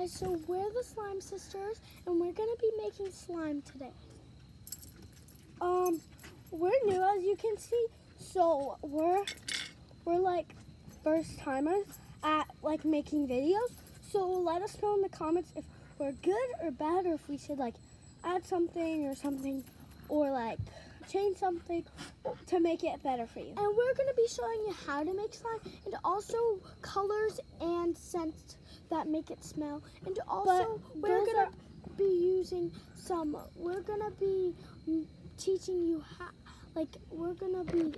guys, so we're the Slime Sisters, and we're gonna be making slime today. We're new, as you can see, so we're like first timers at like making videos. So let us know in the comments if we're good or bad, or if we should like add something or like change something to make it better for you. And we're gonna be showing you how to make slime, and also colors and scents that make it smell. And also we're gonna be teaching you how, like we're gonna be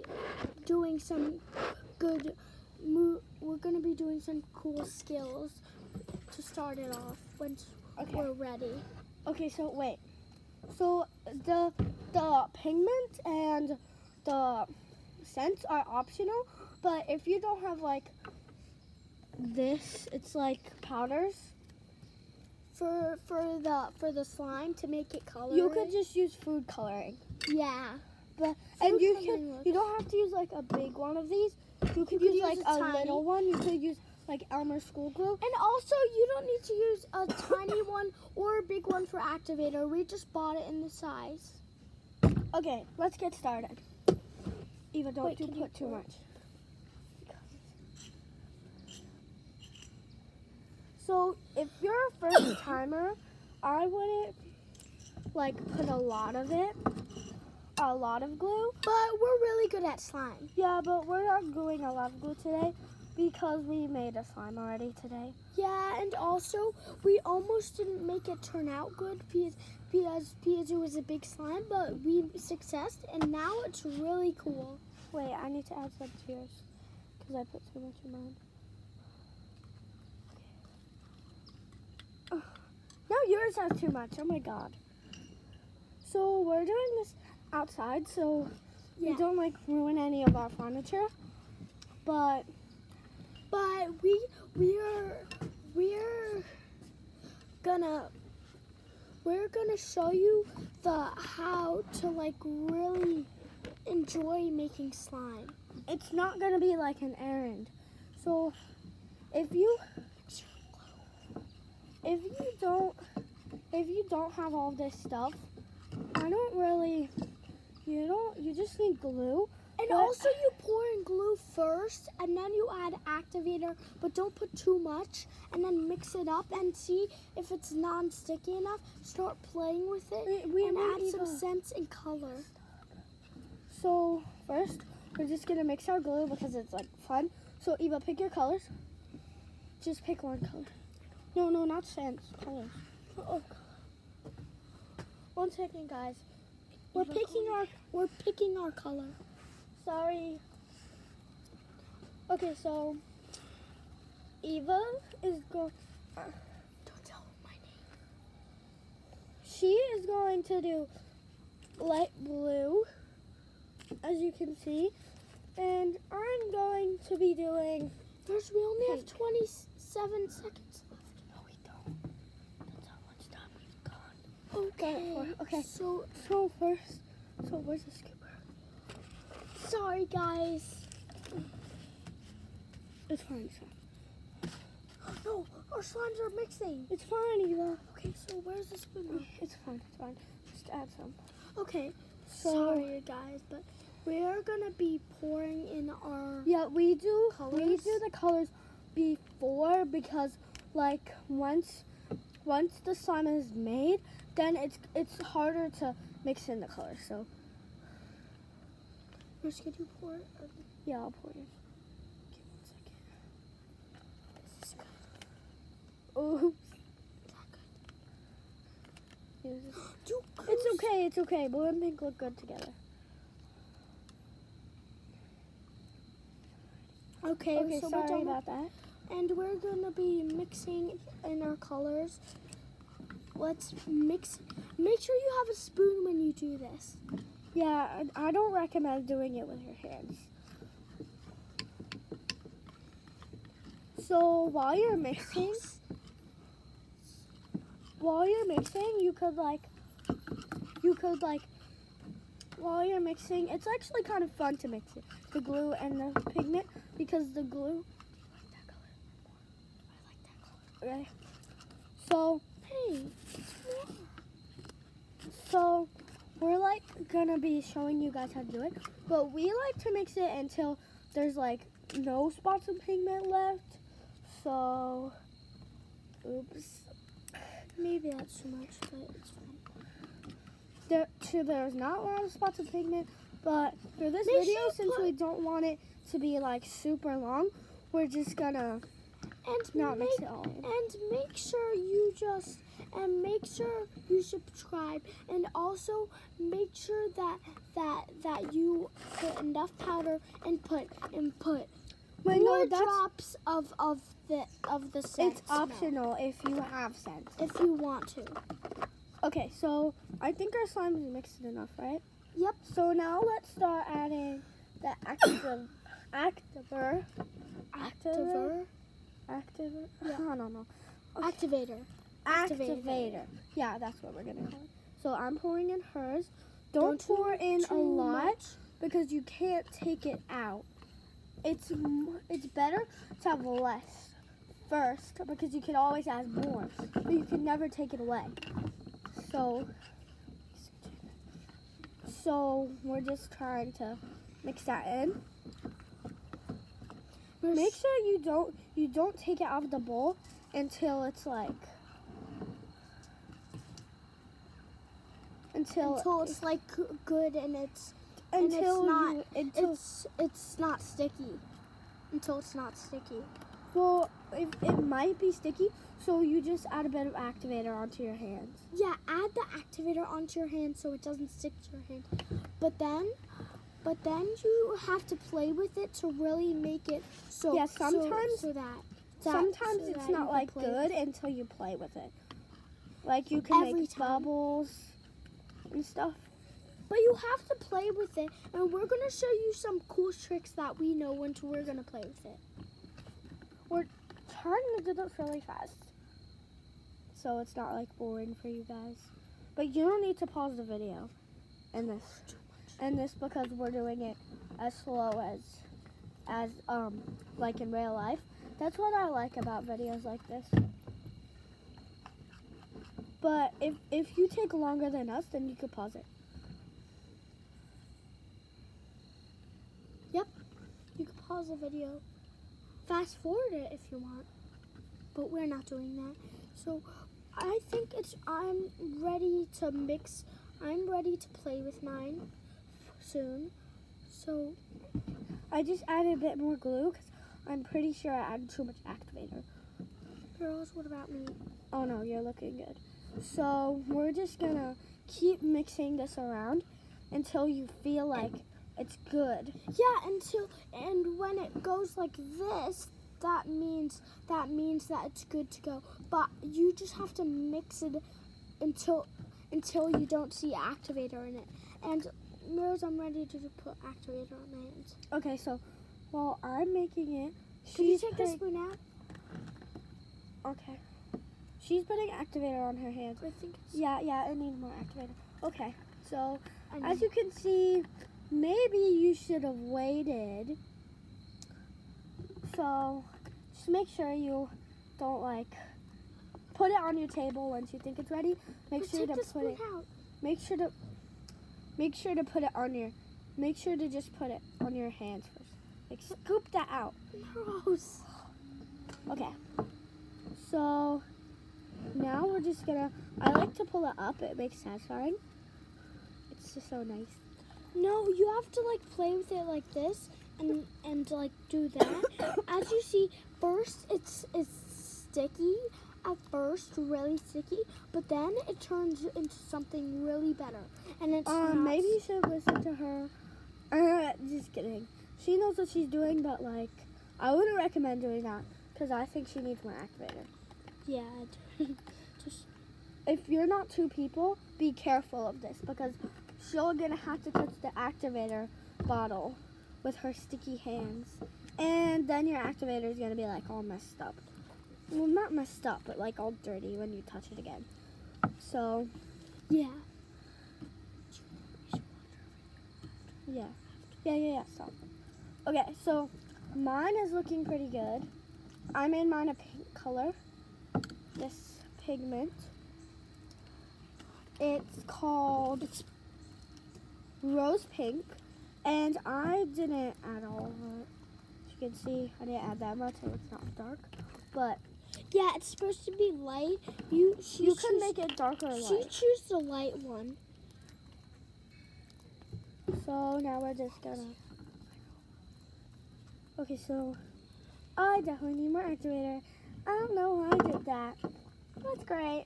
doing some cool skills to start it off once we're ready. Okay, so wait. So the pigment and the scents are optional, but if you don't have like this, it's like powders. For the slime to make it color. You could just use food coloring. Yeah. But you don't have to use like a big one of these. You could use like a little one. You could use like Elmer School Glue. And also you don't need to use a tiny one or a big one for activator. We just bought it in the size. Okay, let's get started. Eva, don't put too much. So if you're a first timer, I wouldn't like put a lot of glue. But we're really good at slime. Yeah, but we're not gluing a lot of glue today because we made a slime already today. Yeah, and also we almost didn't make it turn out good because it was a big slime, but we successed, and now it's really cool. Wait, I need to add some to yours because I put too much in mine. Oh, now yours has too much. Oh my god. So we're doing this outside, so we don't like ruin any of our furniture. But we're gonna show you how to like really enjoy making slime. It's not gonna be like an errand. So if you don't have all this stuff, you just need glue. And also you pour in glue first, and then you add activator, but don't put too much, and then mix it up and see if it's non-sticky enough. Start playing with it and add some scents and color. So first, we're just gonna mix our glue because it's like fun. So Eva, pick your colors. Just pick one color. No, not scents, colors. Oh. 1 second, guys. We're picking our color. Sorry. Okay, so Eva is going. Don't tell her my name. She is going to do light blue, as you can see, and I'm going to be doing. We only have 27 seconds left. No, we don't. That's how much time we've gone. Okay. So where's the scooper? Sorry, guys. It's fine. No, our slimes are mixing. It's fine, Eva. Okay, so where's the spoon? It's fine. Just add some. Okay. Sorry, guys, but we are gonna be pouring in our we do colors. We do the colors before because like once the slime is made, then it's harder to mix in the colors. So. First, could you pour it? Yeah, I'll pour yours. This is good. Oh. It's okay. Blue and pink look good together. Okay, so sorry about that. And we're gonna be mixing in our colors. Let's mix. Make sure you have a spoon when you do this. Yeah, I don't recommend doing it with your hands. So while you're mixing, while you're mixing, it's actually kind of fun to mix it, the glue and the pigment, because the glue. I like that color. Okay. So, Hey, so we're like gonna be showing you guys how to do it, but we like to mix it until there's like no spots of pigment left. So, oops. maybe that's too much, but it's fine. There's not a lot of spots of pigment, but for this Make video, sure you since put- we don't want it to be like super long, we're just gonna And not mix make it all in. and make sure you subscribe, and also make sure that you put enough powder and put Wait, more no, that's drops of the scent. it's optional if you have scent. if you want to. Okay, so I think our slime is mixed enough, right? Yep. So now let's start adding the activer. Activer. Yeah. I don't know. Okay. Activator. Activator. Yeah, that's what we're gonna call it. So I'm pouring in hers. Don't pour in a too lot much. because you can't take it out. It's better to have less first because you can always add more, but you can never take it away. So we're just trying to mix that in. Make sure you don't take it out of the bowl until it's like Until it's like good and it's not sticky. Until it's not sticky. well, it might be sticky, so you just add a bit of activator onto your hands. Yeah, add the activator onto your hand so it doesn't stick to your hand. But then you have to play with it to really make it so. Yeah, sometimes- Sometimes so it's that you not can like play good until you play with it. Like you can Every make time. bubbles and stuff. But you have to play with it, and we're gonna show you some cool tricks that we know when we're gonna play with it. Trying to do this really fast, so it's not like boring for you guys. But you don't need to pause the video in this because we're doing it as slow as like in real life. That's what I like about videos like this. But if you take longer than us, then you could pause it. You can pause the video, fast forward it if you want, but we're not doing that. So I think I'm ready to mix. I'm ready to play with mine soon. So I just added a bit more glue because I'm pretty sure I added too much activator. girls, what about me? Oh no, you're looking good. So we're just gonna keep mixing this around until you feel like it's good. Yeah, and when it goes like this, that means that it's good to go. But you just have to mix it until you don't see activator in it. And Rose, I'm ready to put activator on my hands. Okay, so while I'm making it, Can you she's take the putting, spoon out? okay. She's putting activator on her hands. I think it's, Yeah, it needs more activator. Okay, so I know. as you can see, maybe you should have waited. So just make sure you don't like put it on your table once you think it's ready. Make But sure take to the put it. spoon out. Make sure to put it on your. Make sure to just put it on your hands first. Like scoop that out. Rose. Okay. So now we're just gonna. I like to pull it up. It makes satisfying. It's just so nice. No, you have to like play with it like this and like do that. As you see, first it's sticky at first, really sticky, but then it turns into something really better. And it's not, Maybe you should listen to her. Just kidding. She knows what she's doing, but like, I wouldn't recommend doing that because I think she needs more activator. yeah. Just If you're not two people, be careful of this because she's gonna have to touch the activator bottle with her sticky hands, and then your activator is gonna be like all messed up. Well, not messed up, but like all dirty when you touch it again. So yeah. yeah. Stop. Okay, so mine is looking pretty good. I made mine a pink color. This pigment. It's called Rose Pink, and I didn't add all of it. As you can see, I didn't add that much, so it's not dark. But Yeah, it's supposed to be light. You can make it darker or She light. choose the light one. So now we're just gonna. Okay, so I definitely need more activator. I don't know why I did that. That's great.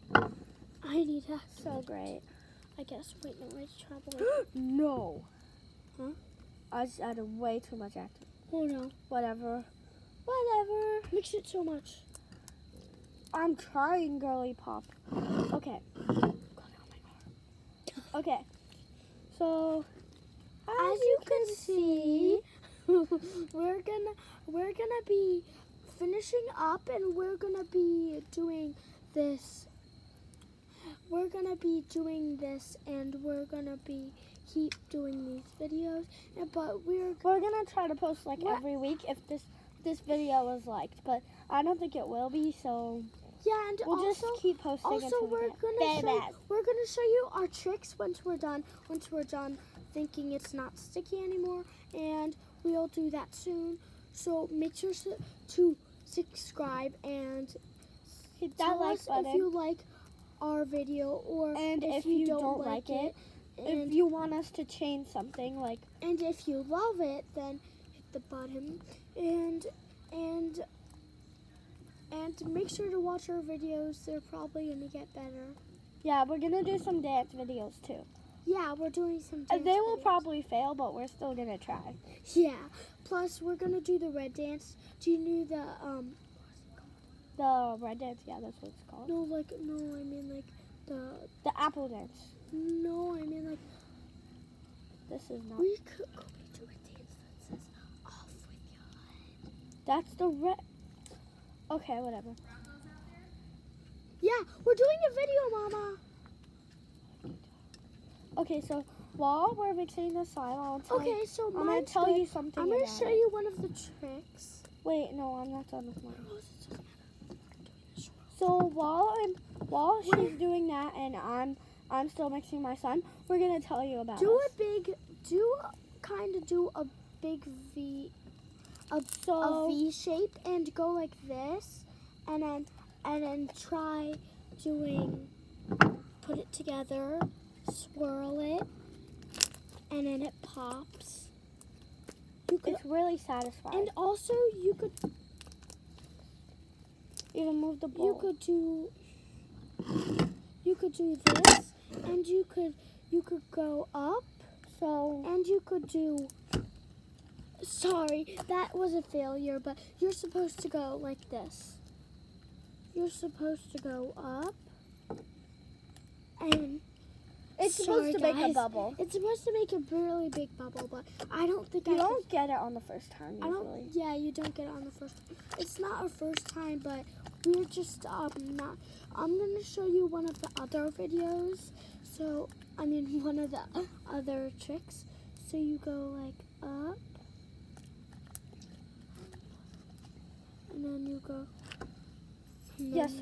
I need that. So great. I guess. Wait, no, it's traveling. No. Huh? I just added way too much activator. Oh no. Whatever. Mix it so much. I'm trying, girly pop. Okay. Okay. So, As you can see, we're gonna be finishing up, and we're gonna be doing this. We're gonna be doing this, and we're gonna be keep doing these videos. But we're gonna try to post like What? every week if this video is liked, but I don't think it will be. So yeah, and we'll also. just keep posting. Also, until we we're get gonna show you our tricks once we're done. Once we're done thinking it's not sticky anymore, and we'll do that soon. So make sure to subscribe and hit that tell like us button. if you like our video, or And if you you don't don't like like it, And, if you want us to change something, like and if you love it, then hit the button and make sure to watch our videos. They're probably gonna get better. yeah, we're gonna do some dance videos too. Yeah, we're doing some. They dance will videos. probably fail, but we're still gonna try. Yeah. Plus, we're gonna do the red dance. Do you know The red dance, yeah, that's what it's called. I mean like The apple dance. no, I mean like This is not. we could do a dance that says off with your head. That's the red. Okay, whatever. Yeah, we're doing a video, Mama. Okay, so while we're mixing the slime, Okay, so I'm gonna mine's tell good. you something. I'm gonna about show it. you one of the tricks. Wait, no, I'm not done with mine. Oh, it doesn't matter. We're doing a short. So while she's doing that and I'm still mixing my slime, we're gonna tell you about Do us. do a big V, a V shape, and go like this, and then try doing. Put it together, swirl it, and then it pops. You could, It's really satisfying. and also you could even move the bowl. you could do this, and you could go up, So and you could do. Sorry, that was a failure, but you're supposed to go like this. You're supposed to go up, and it's sorry, supposed to make a guys. bubble. It's supposed to make a really big bubble, but I don't think You I don't get it on the first time I usually. don't. Yeah, you don't get it on the first time. It's not our first time, but we're just not. I'm gonna show you one of the other videos. So I mean, one of the other tricks. So you go like up, and then you go. and Yeah, then-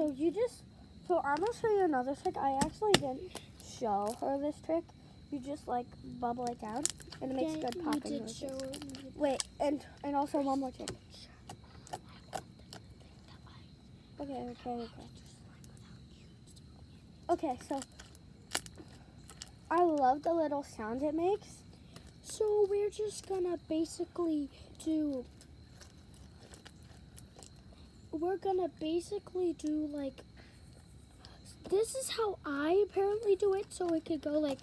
so I'm gonna show you another trick. I actually didn't show her this trick. You just like bubble it down and it makes Yeah, good popping you did noises. show it. You did. Wait, and also one more trick. Okay. Okay, so I love the little sound it makes. So we're just gonna basically do. We're gonna basically do like. This is how I apparently do it, so it could go like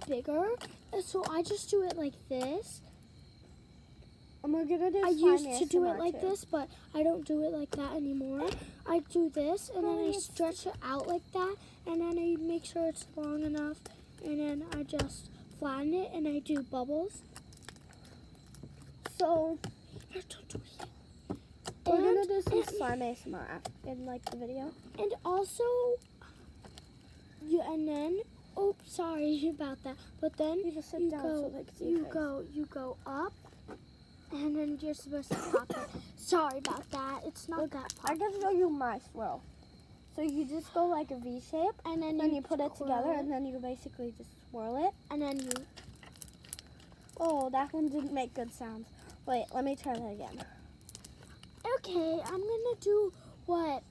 bigger. And so I just do it like this. And we're gonna do I slime used to do it ASMR like too. this, but I don't do it like that anymore. I do this, and then I stretch it out like that, and then I make sure it's long enough, and then I just flatten it, and I do bubbles. So Don't do it. we're And- gonna do some and- slime ASMR in like the video. And also, oh, sorry about that. But then You just sit you down go, so they can see your face. you go up, and then you're supposed to pop it. Sorry about that. It's not that I pop. can show you my swirl. So you just go like a V shape, and then then you put it twirl together, and then you basically just swirl it. and then you. Oh, that one didn't make good sounds. Wait, let me try that again. Okay, I'm gonna do what?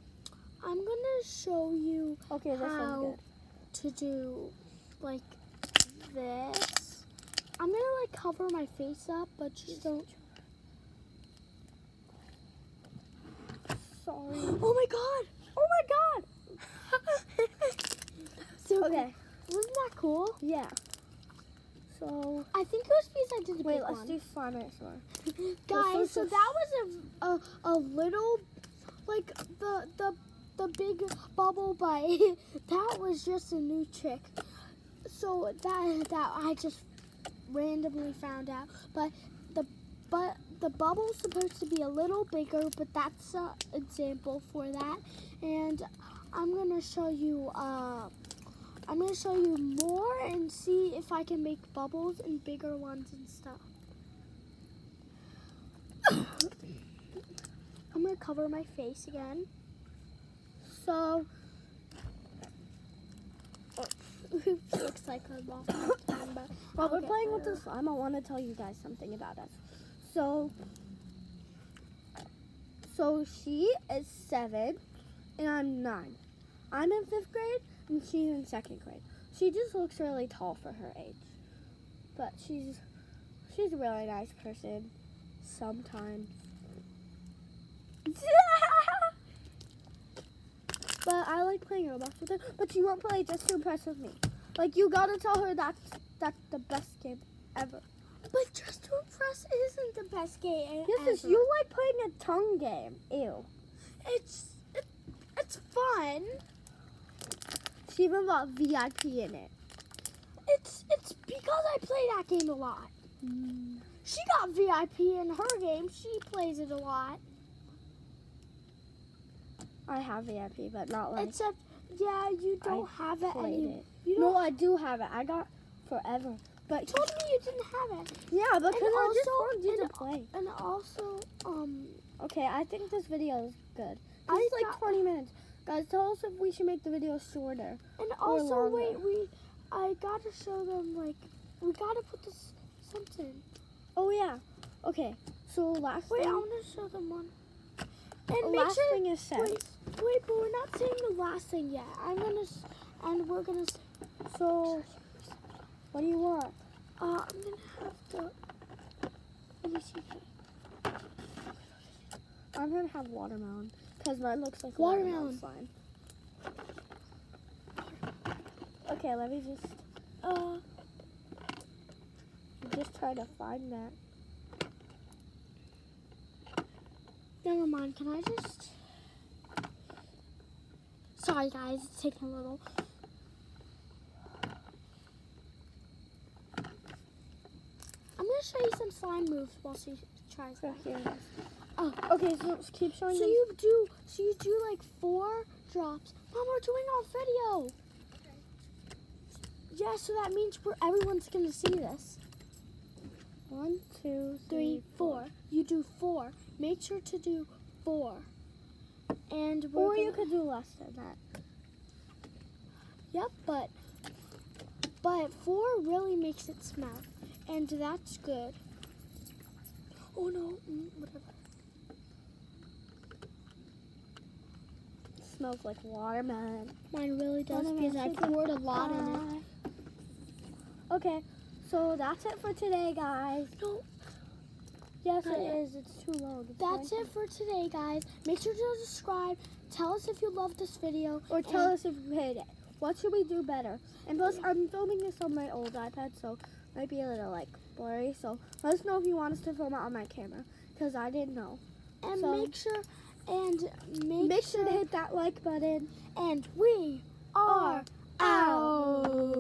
I'm gonna show you Okay, this how one's to do like this. I'm gonna like cover my face up, but just don't. good. Sorry. Oh my god! Oh my god! So Okay, wasn't that cool? yeah. So, I think it was because I did a wait, big let's one. do slime ASMR. Guys, so just- that was a little like the big bubble bite. That was just a new trick. So that I just randomly found out. But the bubble's supposed to be a little bigger, but that's an example for that. And I'm gonna show you more and see if I can make bubbles and bigger ones and stuff. I'm gonna cover my face again. So looks like I lost my time, but While I'll we're get playing with better. the slime, I want to tell you guys something about us. So she is 7 and I'm 9. I'm in 5th grade and she's in 2nd grade. She just looks really tall for her age. But she's a really nice person sometimes. But I like playing Roblox with her, but she won't play just to impress with me. Like, you gotta tell her that's the best game ever. But Just to Impress isn't the best game. Yes, it's ever. you like playing a tongue game. Ew. It's fun. She even got VIP in it. It's because I play that game a lot. She got VIP in her game. She plays it a lot. I have VIP, but not like Except, yeah, you don't have it, and played you it. you don't. No, I do have it. I got forever. But told me you didn't have it. yeah, because I just also- wanted you to and- play. And also, Okay, I think this video is good. I It's like got- 20 minutes. Guys, tell us if we should make the video shorter. and Or also, longer. I gotta show them we gotta put this something. Oh yeah. Okay. So last Wait, I thing, want to show them one. And make last sure. thing is said. Wait, but we're not saying the last thing yet. We're gonna. So what do you want? I'm gonna have to. Let me see. I'm gonna have watermelon because mine looks like Watermelon. slime. Okay, let me just try to find that. Never mind. Can I just? Sorry, guys. It's taking a little. I'm gonna show you some slime moves while she tries So that. here it is. Oh. Okay, so keep showing So them. you do like 4 drops. Mom, we're doing our video. Yeah, so that means everyone's gonna see this. 1, 2, 3, 4. You do 4. Make sure to do 4. And Or you could do less than that. Yep, but 4 really makes it smell, and that's good. Oh no, whatever. It smells like watermelon. Mine really does Watermelon because I sugar. poured a lot in it. Okay, so that's it for today, guys. No, Yes, Not it yet. is. It's too long. It's that's nice. it for today, guys. Make sure to subscribe. Tell us if you love this video. Or tell us if you hate it. What should we do better? And plus, I'm filming this on my old iPad, so it might be a little like blurry. So let us know if you want us to film it on my camera, because I didn't know. And So- make sure Make sure to hit that like button. and we are out.